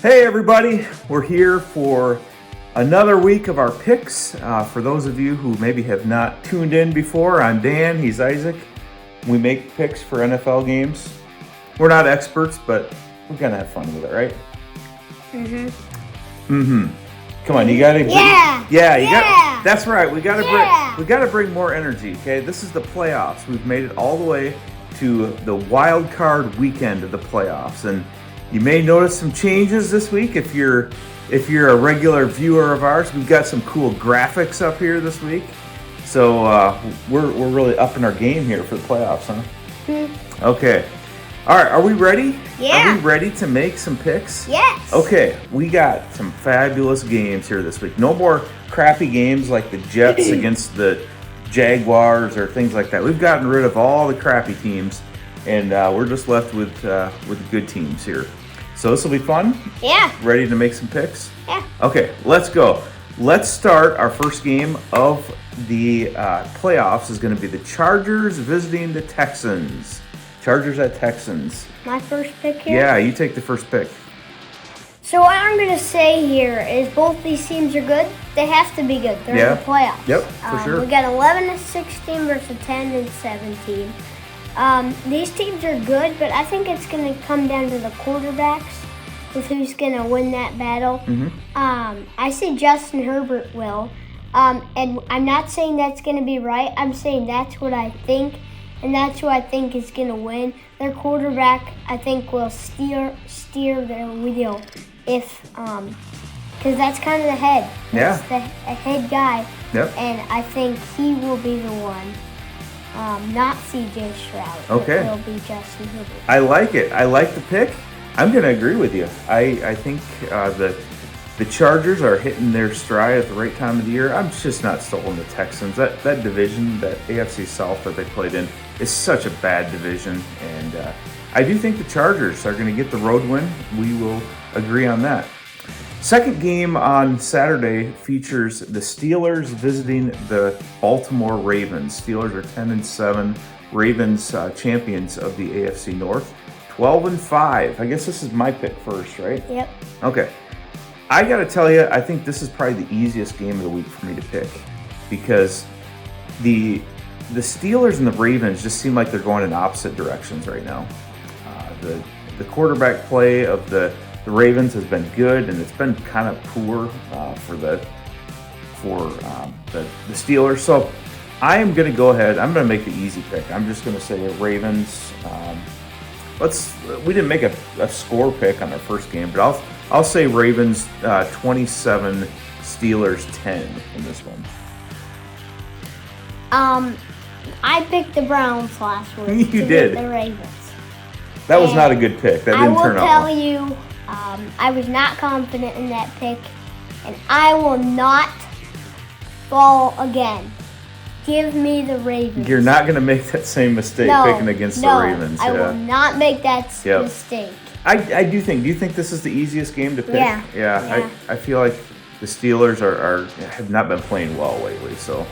Hey everybody, we're here for another week of our picks. For those of you who maybe have not tuned in before, I'm Dan, he's Isaac. We make picks for NFL games. We're not experts, but we're gonna have fun with it, right? Come on, you gotta. Yeah. That's right. We gotta Yeah. bring more energy. Okay, this is the playoffs. We've made it all the way to the wild card weekend of the playoffs, and you may notice some changes this week if you're a regular viewer of ours. We've got some cool graphics up here this week, so we're really upping our game here for the playoffs, huh? Okay. All right, are we ready? Yeah. Are we ready to make some picks? Yes. Okay, we got some fabulous games here this week. No more crappy games like the Jets against the Jaguars or things like that. We've gotten rid of all the crappy teams, and we're just left with good teams here. So this will be fun. Yeah. Ready to make some picks? Yeah. Okay, let's go. Let's start our first game of the playoffs is going to be the Chargers visiting the Texans. Chargers at Texans. My first pick here? Yeah, you take the first pick. So what I'm going to say here is both these teams are good. They have to be good. They're in the playoffs. Yep, for sure. We got 11-16 versus 10-17. These teams are good, but I think it's going to come down to the quarterbacks with who's going to win that battle. I say Justin Herbert will. And I'm not saying that's going to be right. I'm saying that's what I think. And that's who I think is going to win. Their quarterback, I think, will steer their wheel if, because that's kind of the head. That's the head guy. Yep. And I think he will be the one, not C.J. Stroud. Okay. It will be Justin Herbert. I like it. I like the pick. I'm going to agree with you. I think the Chargers are hitting their stride at the right time of the year. I'm just not sold on the Texans. That division, that AFC South that they played in, is such a bad division. And I do think the Chargers are going to get the road win. We will agree on that. Second game on Saturday features the Steelers visiting the Baltimore Ravens. Steelers are 10-7. Ravens champions of the AFC North, 12-5. I guess this is my pick first, right? Yep. Okay. I got to tell you, I think this is probably the easiest game of the week for me to pick because the Steelers and the Ravens just seem like they're going in opposite directions right now. The quarterback play of the Ravens has been good, and it's been kind of poor for the Steelers. So I am going to go ahead. I'm going to make the easy pick. I'm just going to say Ravens. We didn't make a score pick on our first game, but I'll say Ravens 27, Steelers 10 in this one. I picked the Browns last week. You did. The Ravens. That was not a good pick. That didn't turn out well. I will tell you, I was not confident in that pick, and I will not fall again. Give me the Ravens. You're not going to make that same mistake picking against the Ravens. I will not make that mistake. I do think. Do you think this is the easiest game to pick? Yeah. I feel like the Steelers have not been playing well lately. So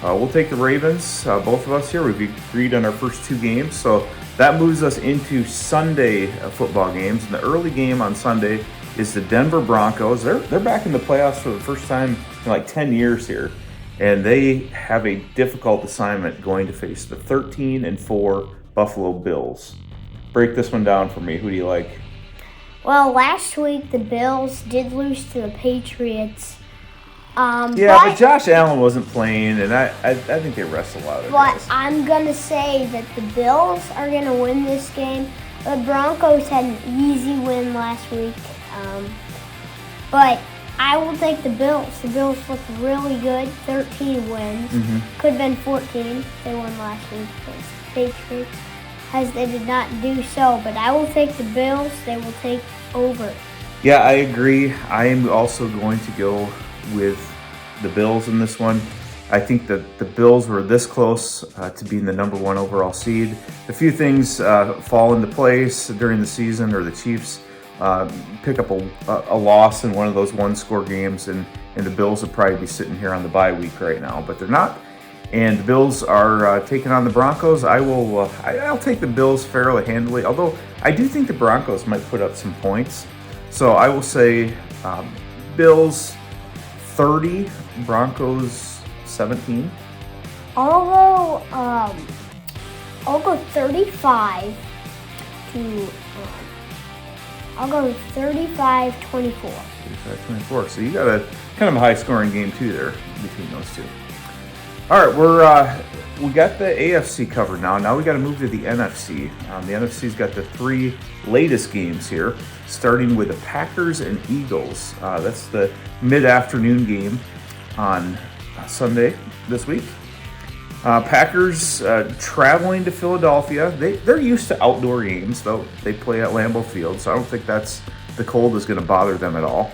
we'll take the Ravens. Both of us here. We've agreed on our first two games. So that moves us into Sunday football games. And the early game on Sunday is the Denver Broncos. They're back in the playoffs for the first time in like 10 years here. And they have a difficult assignment going to face the 13-4 Buffalo Bills. Break this one down for me. Who do you like? Well, last week the Bills did lose to the Patriots. But Josh Allen wasn't playing, and I think they rest a lot of their guys. But I'm going to say that the Bills are going to win this game. The Broncos had an easy win last week. But I will take the Bills. The Bills look really good. 13 wins. Could have been 14. They won last week against the Patriots, as they did not do so. But I will take the Bills. They will take over. Yeah, I agree. I am also going to go with the Bills in this one. I think that the Bills were this close to being the number one overall seed. A few things fall into place during the season, or the Chiefs pick up a loss in one of those one-score games, and the Bills would probably be sitting here on the bye week right now, but they're not. And the Bills are taking on the Broncos. I'll take the Bills fairly handily, although I do think the Broncos might put up some points. So I will say Bills 30, Broncos 17. I'll go 35 to. I'll go 35-24. 35-24. So you got a kind of a high-scoring game too there between those two. All right, we got the AFC covered now. Now we got to move to the NFC. The NFC's got the 3 latest games here, starting with the Packers and Eagles. That's the mid-afternoon game on Sunday this week. Packers traveling to Philadelphia. They're used to outdoor games, though. They play at Lambeau Field, so I don't think the cold is going to bother them at all.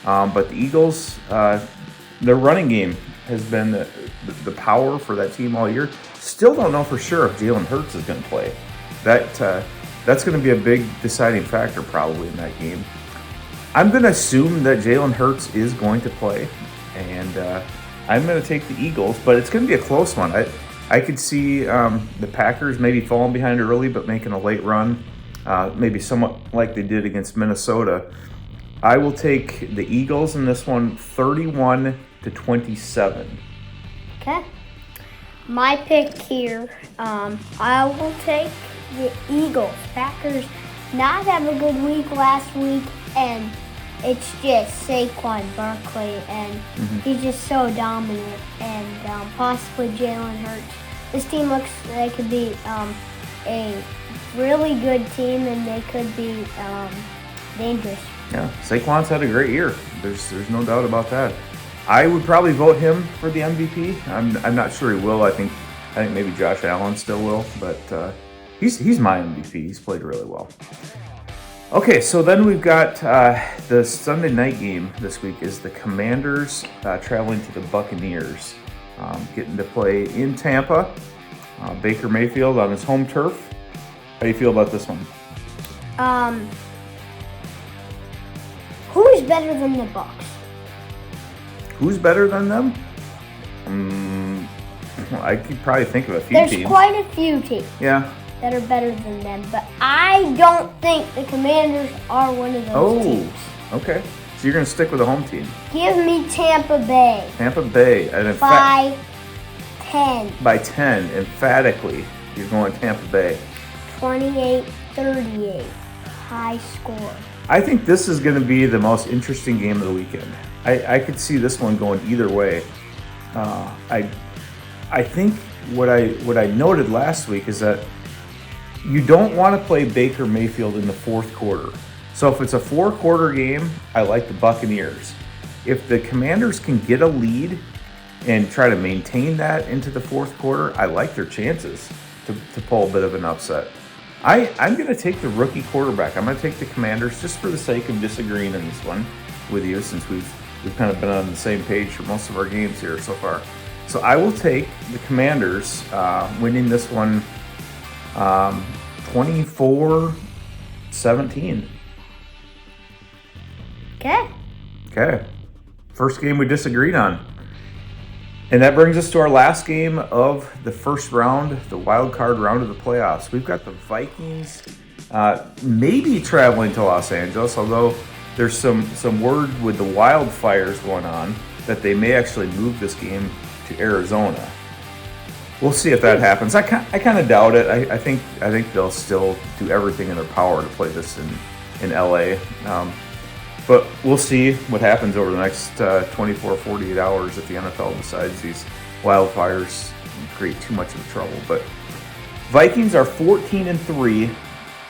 But the Eagles, their running game has been the power for that team all year. Still don't know for sure if Jalen Hurts is going to play. That's going to be a big deciding factor probably in that game. I'm going to assume that Jalen Hurts is going to play, and I'm going to take the Eagles, but it's going to be a close one. I could see the Packers maybe falling behind early, but making a late run, maybe somewhat like they did against Minnesota. I will take the Eagles in this one, 31-27. Okay. My pick here, I will take the Eagles. Packers not have a good week last week, and it's just Saquon Barkley, and he's just so dominant, and possibly Jalen Hurts. This team looks like it could be a really good team, and they could be dangerous. Yeah, Saquon's had a great year. There's no doubt about that. I would probably vote him for the MVP. I'm not sure he will. I think maybe Josh Allen still will, but he's my MVP. He's played really well. Okay, so then we've got the Sunday night game this week is the Commanders traveling to the Buccaneers, getting to play in Tampa. Baker Mayfield on his home turf. How do you feel about this one? Who is better than the Bucs? Who's better than them? I could probably think of a few teams. There's quite a few teams. Yeah. That are better than them, but I don't think the Commanders are one of those teams. Okay. So you're going to stick with the home team. Give me Tampa Bay. Tampa Bay. And by 10. By 10, emphatically, you're going Tampa Bay. 28-38. High score. I think this is going to be the most interesting game of the weekend. I could see this one going either way. I think what I noted last week is that you don't want to play Baker Mayfield in the fourth quarter. So if it's a 4-quarter game, I like the Buccaneers. If the Commanders can get a lead and try to maintain that into the fourth quarter, I like their chances to pull a bit of an upset. I'm going to take the rookie quarterback. I'm going to take the Commanders just for the sake of disagreeing in this one with you, since we've kind of been on the same page for most of our games here so far. So I will take the Commanders winning this one 24-17. Okay. First game we disagreed on. And that brings us to our last game of the first round, the wild card round of the playoffs. We've got the Vikings maybe traveling to Los Angeles, although there's some word with the wildfires going on that they may actually move this game to Arizona. We'll see if that happens. I kind of doubt it. I think they'll still do everything in their power to play this in LA. But we'll see what happens over the next 24, 48 hours if the NFL decides these wildfires create too much of trouble. But Vikings are 14-3.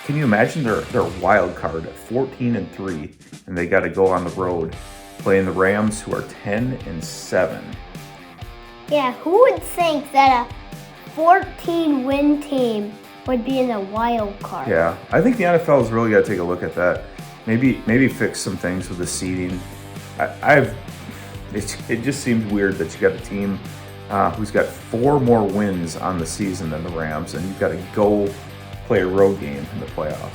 Can you imagine their wild card at 14-3, and they got to go on the road playing the Rams, who are 10-7. Yeah, who would think that a 14-win team would be in the wild card? Yeah, I think the NFL has really got to take a look at that. Maybe fix some things with the seeding. It just seems weird that you got a team who's got 4 more wins on the season than the Rams, and you've got to go play a road game in the playoffs.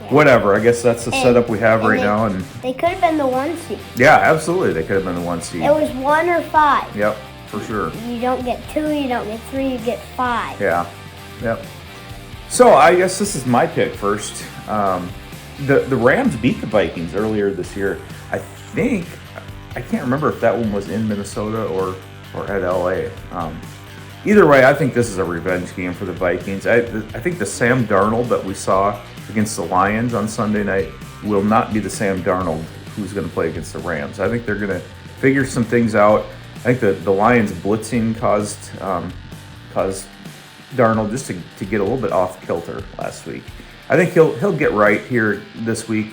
Yeah. Whatever, I guess that's the setup we have right now. And they could have been the 1 seed. Yeah, absolutely, they could have been the 1 seed. It was 1 or 5. Yep, for sure. You don't get 2, you don't get 3, you get 5. Yeah, yep. So I guess this is my pick first. the Rams beat the Vikings earlier this year. I can't remember if that one was in Minnesota or at LA. Either way, I think this is a revenge game for the Vikings. I think the Sam Darnold that we saw against the Lions on Sunday night will not be the Sam Darnold who's going to play against the Rams. I think they're going to figure some things out. I think the Lions blitzing caused Darnold just to get a little bit off kilter last week. I think he'll get right here this week.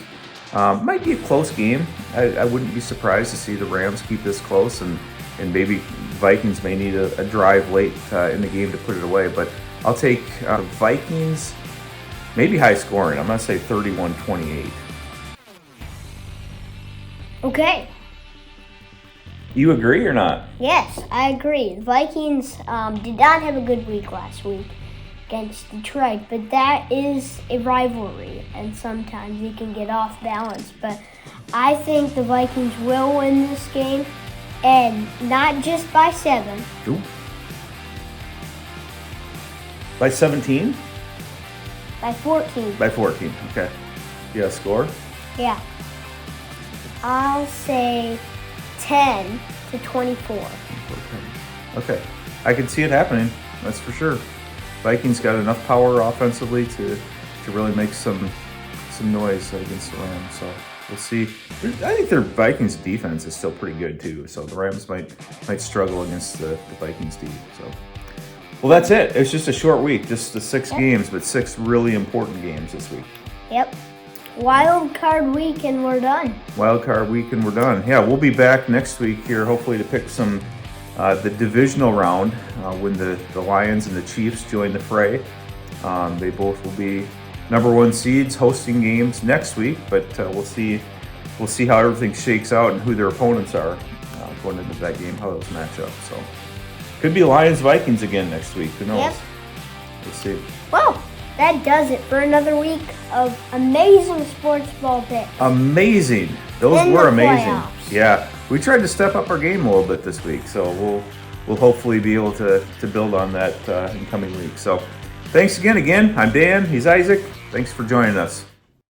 Might be a close game. I wouldn't be surprised to see the Rams keep this close, and maybe Vikings may need a drive late in the game to put it away. But I'll take Vikings, maybe high scoring. I'm going to say 31-28. Okay. You agree or not? Yes, I agree. Vikings did not have a good week last week against Detroit, but that is a rivalry, and sometimes it can get off balance. But I think the Vikings will win this game, and not just by 7. Ooh. By 17? By 14. By 14, okay. You got a score? Yeah. I'll say 10-24. Okay. I can see it happening, that's for sure. Vikings got enough power offensively to really make some noise against the Rams. So we'll see. I think their Vikings defense is still pretty good too. So the Rams might struggle against the Vikings D. So well, that's it. It's just a short week, just the 6 games, but 6 really important games this week. Yep. Wild card week and we're done. Wild card week and we're done. Yeah, we'll be back next week here, hopefully to pick some the divisional round when the Lions and the Chiefs join the fray. They both will be number 1 seeds hosting games next week, but we'll see how everything shakes out and who their opponents are going into that game, how those match up. So could be Lions Vikings again next week. Who knows? Yep. We'll see. Well, that does it for another week of amazing sports ball picks. Amazing. Those In were the amazing. playoffs. Yeah. We tried to step up our game a little bit this week, so we'll hopefully be able to build on that in coming weeks. So thanks again. I'm Dan. He's Isaac. Thanks for joining us.